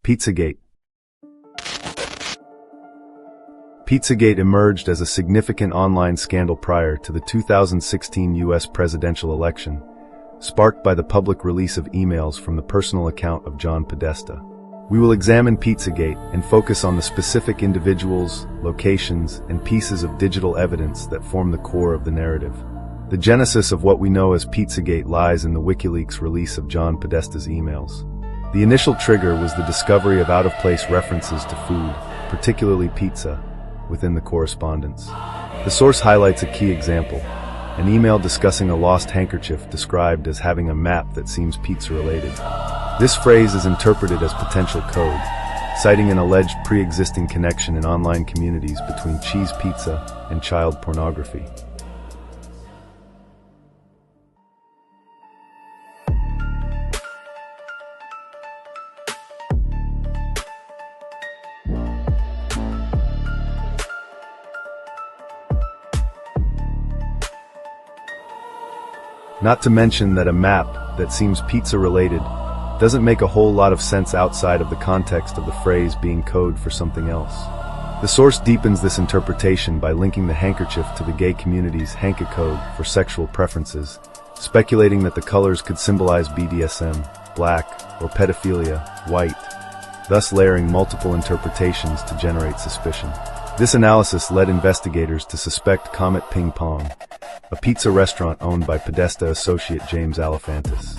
Pizzagate. Pizzagate emerged as a significant online scandal prior to the 2016 U.S. presidential election, sparked by the public release of emails from the personal account of John Podesta. We will examine Pizzagate and focus on the specific individuals, locations, and pieces of digital evidence that form the core of the narrative. The genesis of what we know as Pizzagate lies in the WikiLeaks release of John Podesta's emails. The initial trigger was the discovery of out-of-place references to food, particularly pizza, within the correspondence. The source highlights a key example, an email discussing a lost handkerchief described as having a map that seems pizza-related. This phrase is interpreted as potential code, citing an alleged pre-existing connection in online communities between cheese pizza and child pornography. Not to mention that a map that seems pizza-related doesn't make a whole lot of sense outside of the context of the phrase being code for something else. The source deepens this interpretation by linking the handkerchief to the gay community's hanky code for sexual preferences, speculating that the colors could symbolize BDSM, black, or pedophilia, white, thus layering multiple interpretations to generate suspicion. This analysis led investigators to suspect Comet Ping Pong, a pizza restaurant owned by Podesta associate James Alefantis,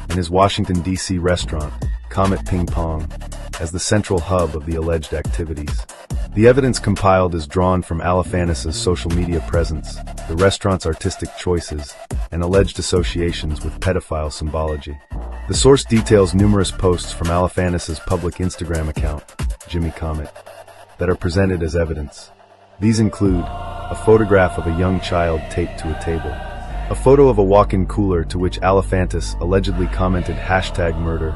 and his Washington, D.C. restaurant, Comet Ping Pong, as the central hub of the alleged activities. The evidence compiled is drawn from Alefantis' social media presence, the restaurant's artistic choices, and alleged associations with pedophile symbology. The source details numerous posts from Alefantis' public Instagram account, Jimmy Comet, that are presented as evidence. These include a photograph of a young child taped to a table, a photo of a walk-in cooler to which Alefantis allegedly commented #murder,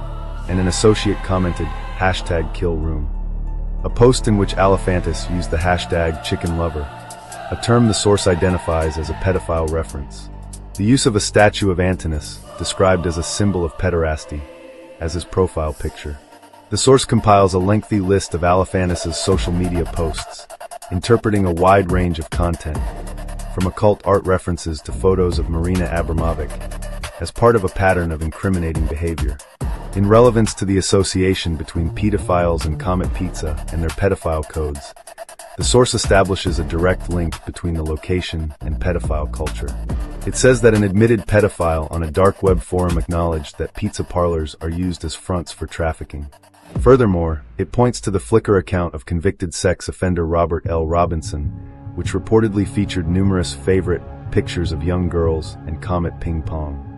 and an associate commented #killroom, a post in which Alefantis used the #chickenlover, a term the source identifies as a pedophile reference, the use of a statue of Antinous, described as a symbol of pederasty, as his profile picture. The source compiles a lengthy list of Alefantis' social media posts, interpreting a wide range of content, from occult art references to photos of Marina Abramovic, as part of a pattern of incriminating behavior. In relevance to the association between pedophiles and Comet Pizza and their pedophile codes, the source establishes a direct link between the location and pedophile culture. It says that an admitted pedophile on a dark web forum acknowledged that pizza parlors are used as fronts for trafficking. Furthermore, it points to the Flickr account of convicted sex offender Robert L. Robinson, which reportedly featured numerous favorite pictures of young girls and Comet Ping Pong.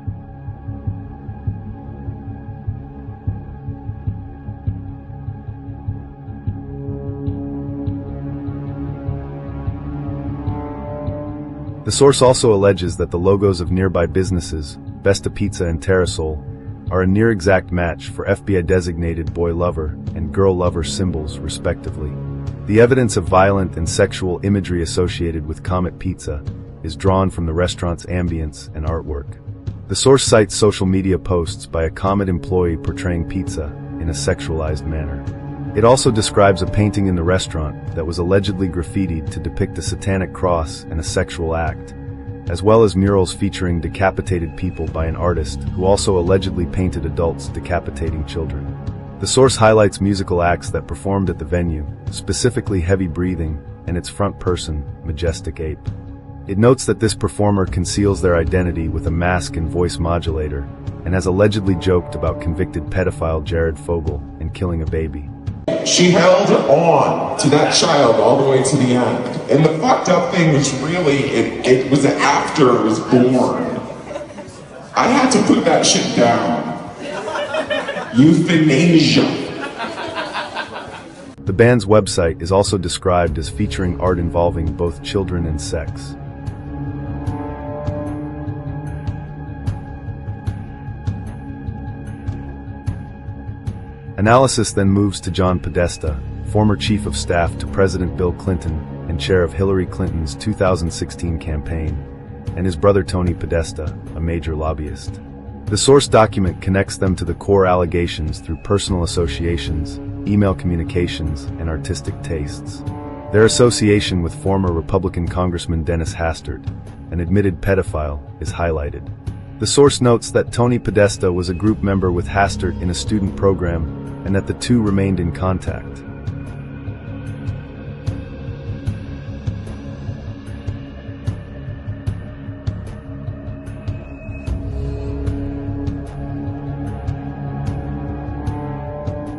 The source also alleges that the logos of nearby businesses, Besta Pizza and Terrasol, are a near-exact match for FBI-designated boy lover and girl lover symbols, respectively. The evidence of violent and sexual imagery associated with Comet Pizza is drawn from the restaurant's ambience and artwork. The source cites social media posts by a Comet employee portraying pizza in a sexualized manner. It also describes a painting in the restaurant that was allegedly graffitied to depict a satanic cross and a sexual act, as well as murals featuring decapitated people by an artist who also allegedly painted adults decapitating children. The source highlights musical acts that performed at the venue, specifically Heavy Breathing and its front person, Majestic Ape. It notes that this performer conceals their identity with a mask and voice modulator, and has allegedly joked about convicted pedophile Jared Fogle and killing a baby. She held on to that child all the way to the end. And the fucked up thing was really, it was after it was born. I had to put that shit down. Euthanasia. The band's website is also described as featuring art involving both children and sex. Analysis then moves to John Podesta, former chief of staff to President Bill Clinton and chair of Hillary Clinton's 2016 campaign, and his brother Tony Podesta, a major lobbyist. The source document connects them to the core allegations through personal associations email communications, and artistic tastes. Their association with former Republican Congressman Dennis Hastert, an admitted pedophile, is highlighted. The source notes that Tony Podesta was a group member with Hastert in a student program, and that the two remained in contact.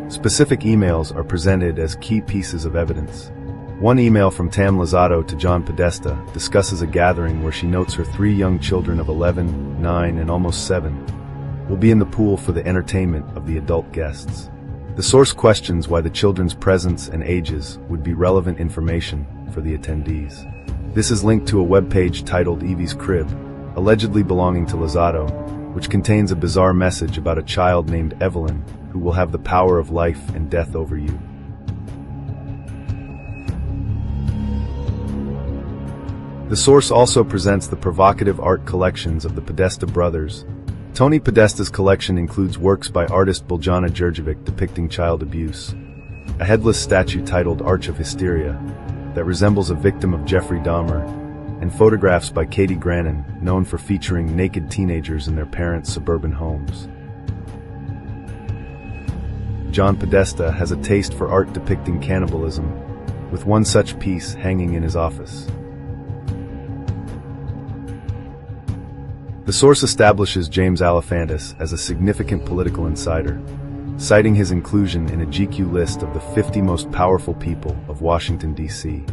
Specific emails are presented as key pieces of evidence. One email from Tam Lozado to John Podesta discusses a gathering where she notes her 3 young children of 11, 9, and almost 7 will be in the pool for the entertainment of the adult guests. The source questions why the children's presence and ages would be relevant information for the attendees. This is linked to a webpage titled Evie's Crib, allegedly belonging to Lozado, which contains a bizarre message about a child named Evelyn who will have the power of life and death over you. The source also presents the provocative art collections of the Podesta brothers. Tony Podesta's collection includes works by artist Biljana Đurđević depicting child abuse, a headless statue titled Arch of Hysteria that resembles a victim of Jeffrey Dahmer, and photographs by Katie Grannon, known for featuring naked teenagers in their parents' suburban homes. John Podesta has a taste for art depicting cannibalism, with one such piece hanging in his office. The source establishes James Alefantis as a significant political insider, citing his inclusion in a GQ list of the 50 most powerful people of Washington, D.C.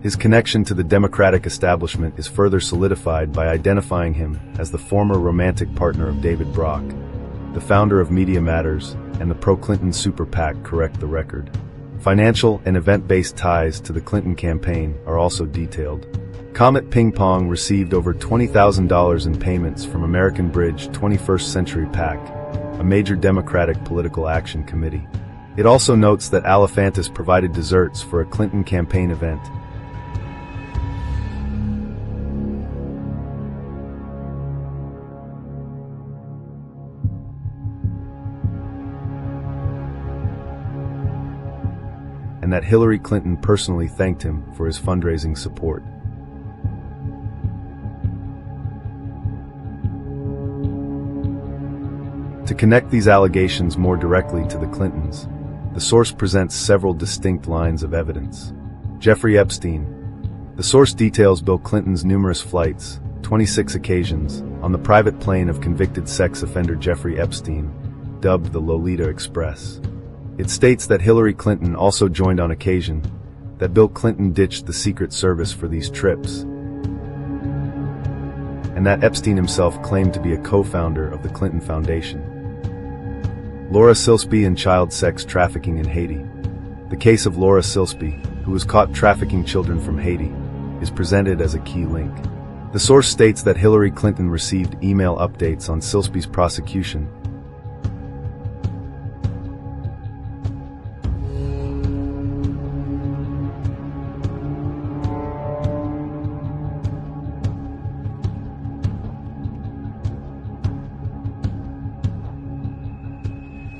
His connection to the Democratic establishment is further solidified by identifying him as the former romantic partner of David Brock, the founder of Media Matters, and the pro-Clinton super PAC Correct the Record. Financial and event-based ties to the Clinton campaign are also detailed. Comet Ping Pong received over $20,000 in payments from American Bridge 21st Century PAC, a major Democratic political action committee. It also notes that Alefantis provided desserts for a Clinton campaign event. And that Hillary Clinton personally thanked him for his fundraising support. To connect these allegations more directly to the Clintons, the source presents several distinct lines of evidence. Jeffrey Epstein. The source details Bill Clinton's numerous flights, 26 occasions, on the private plane of convicted sex offender Jeffrey Epstein, dubbed the Lolita Express. It states that Hillary Clinton also joined on occasion, that Bill Clinton ditched the Secret Service for these trips, and that Epstein himself claimed to be a co-founder of the Clinton Foundation. Laura Silsby and child sex trafficking in Haiti. The case of Laura Silsby, who was caught trafficking children from Haiti, is presented as a key link. The source states that Hillary Clinton received email updates on Silsby's prosecution,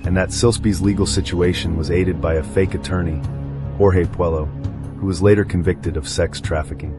and that Silsby's legal situation was aided by a fake attorney, Jorge Puello, who was later convicted of sex trafficking.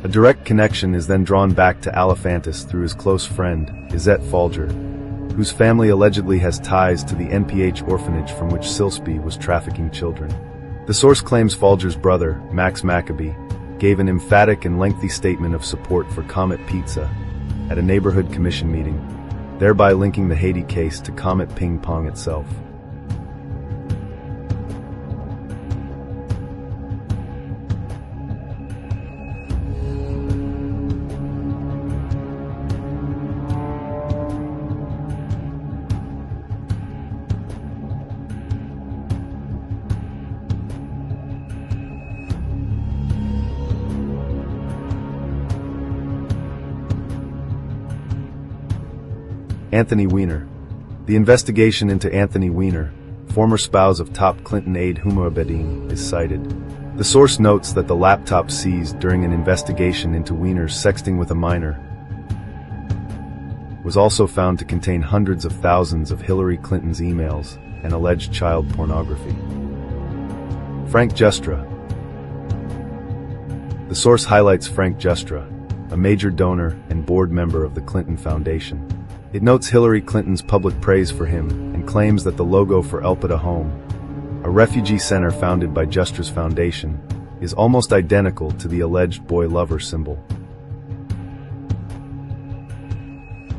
A direct connection is then drawn back to Alefantis through his close friend, Izzet Folger, whose family allegedly has ties to the NPH orphanage from which Silsby was trafficking children. The source claims Folger's brother, Max Maccabee, gave an emphatic and lengthy statement of support for Comet Pizza at a neighborhood commission meeting, thereby linking the Haiti case to Comet Ping Pong itself. Anthony Weiner. The investigation into Anthony Weiner, former spouse of top Clinton aide Huma Abedin, is cited. The source notes that the laptop seized during an investigation into Weiner's sexting with a minor was also found to contain hundreds of thousands of Hillary Clinton's emails and alleged child pornography. Frank Giustra. The source highlights Frank Giustra, a major donor and board member of the Clinton Foundation. It notes Hillary Clinton's public praise for him and claims that the logo for Elpida Home, a refugee center founded by Giustra's foundation, is almost identical to the alleged boy lover symbol.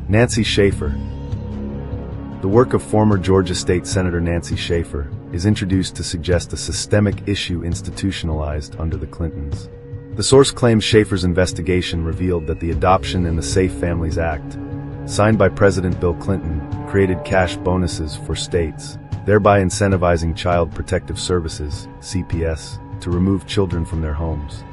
Nancy Schaefer. The work of former Georgia State Senator Nancy Schaefer is introduced to suggest a systemic issue institutionalized under the Clintons. The source claims Schaefer's investigation revealed that the Adoption and the Safe Families Act, signed by President Bill Clinton, created cash bonuses for states, thereby incentivizing Child Protective Services, CPS, to remove children from their homes.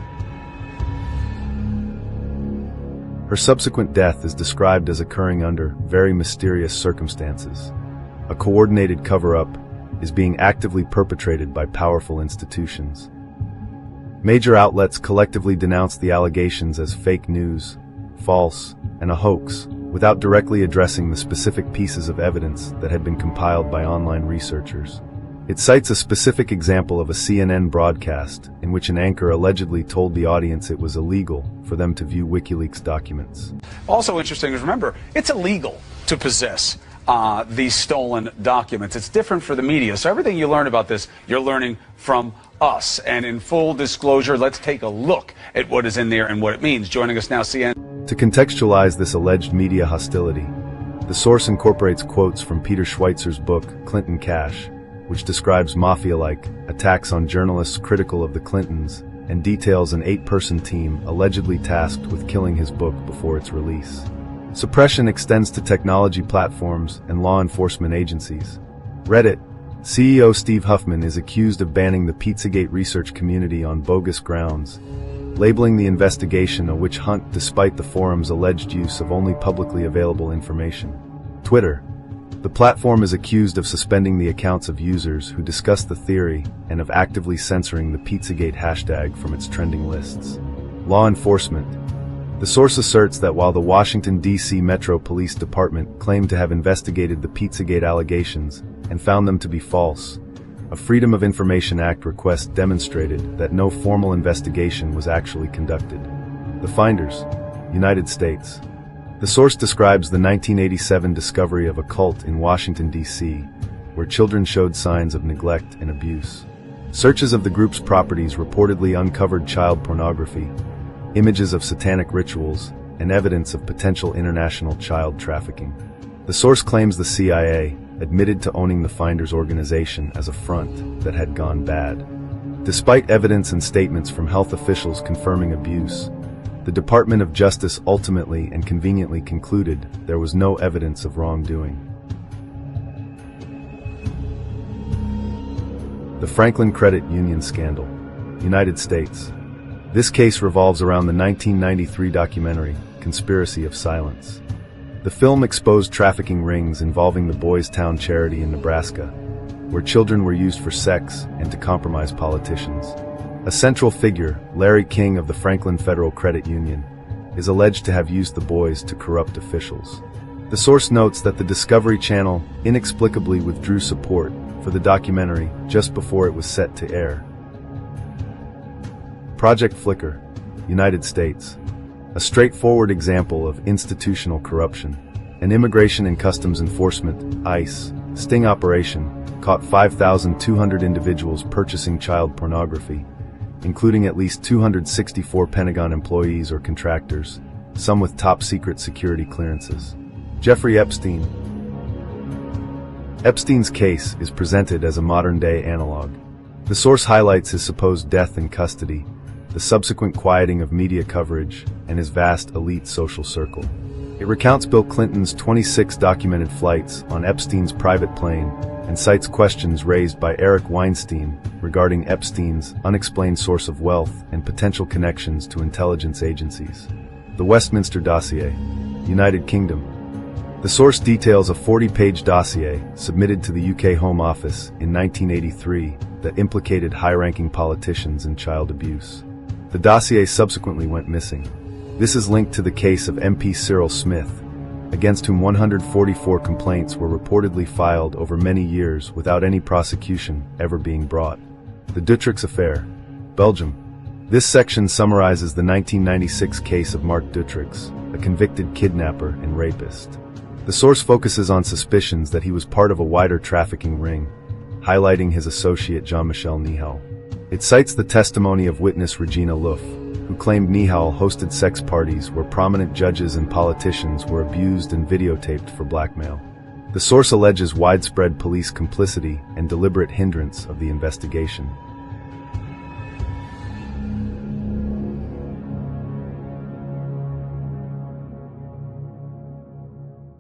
Her subsequent death is described as occurring under very mysterious circumstances. A coordinated cover-up is being actively perpetrated by powerful institutions. Major outlets collectively denounced the allegations as fake news, false, and a hoax, without directly addressing the specific pieces of evidence that had been compiled by online researchers. It cites a specific example of a CNN broadcast in which an anchor allegedly told the audience it was illegal for them to view WikiLeaks documents. Also interesting is, remember, it's illegal to possess these stolen documents. It's different for the media. So everything you learn about this, you're learning from us. And in full disclosure, let's take a look at what is in there and what it means. Joining us now, CNN. To contextualize this alleged media hostility, the source incorporates quotes from Peter Schweitzer's book, Clinton Cash, which describes mafia-like attacks on journalists critical of the Clintons and details an 8-person team allegedly tasked with killing his book before its release. Suppression extends to technology platforms and law enforcement agencies. Reddit CEO Steve Huffman is accused of banning the Pizzagate research community on bogus grounds, labeling the investigation a witch hunt despite the forum's alleged use of only publicly available information. Twitter. The platform is accused of suspending the accounts of users who discuss the theory and of actively censoring the Pizzagate hashtag from its trending lists. Law enforcement. The source asserts that while the Washington, D.C. Metro Police Department claimed to have investigated the Pizzagate allegations and found them to be false, a Freedom of Information Act request demonstrated that no formal investigation was actually conducted. The finders, United States. The source describes the 1987 discovery of a cult in Washington, D.C., where children showed signs of neglect and abuse. Searches of the group's properties reportedly uncovered child pornography, images of satanic rituals, and evidence of potential international child trafficking. The source claims the CIA admitted to owning the finders' organization as a front that had gone bad. Despite evidence and statements from health officials confirming abuse, the Department of Justice ultimately and conveniently concluded there was no evidence of wrongdoing. The Franklin Credit Union Scandal, United States. This case revolves around the 1993 documentary, Conspiracy of Silence. The film exposed trafficking rings involving the Boys Town charity in Nebraska, where children were used for sex and to compromise politicians. A central figure, Larry King of the Franklin Federal Credit Union, is alleged to have used the boys to corrupt officials. The source notes that the Discovery Channel inexplicably withdrew support for the documentary just before it was set to air. Project Flicker, United States. A straightforward example of institutional corruption. An Immigration and Customs Enforcement, ICE, sting operation caught 5,200 individuals purchasing child pornography, including at least 264 Pentagon employees or contractors, some with top-secret security clearances. Jeffrey Epstein. Epstein's case is presented as a modern-day analog. The source highlights his supposed death in custody, the subsequent quieting of media coverage, and his vast elite social circle. It recounts Bill Clinton's 26 documented flights on Epstein's private plane and cites questions raised by Eric Weinstein regarding Epstein's unexplained source of wealth and potential connections to intelligence agencies. The Westminster Dossier, United Kingdom. The source details a 40-page dossier submitted to the UK Home Office in 1983 that implicated high-ranking politicians in child abuse. The dossier subsequently went missing. This is linked to the case of MP Cyril Smith, against whom 144 complaints were reportedly filed over many years without any prosecution ever being brought. The Dutrix Affair, Belgium. This section summarizes the 1996 case of Mark Dutrix, a convicted kidnapper and rapist. The source focuses on suspicions that he was part of a wider trafficking ring, highlighting his associate Jean-Michel Nihal. It cites the testimony of witness Regina Luff, who claimed Nihal hosted sex parties where prominent judges and politicians were abused and videotaped for blackmail. The source alleges widespread police complicity and deliberate hindrance of the investigation.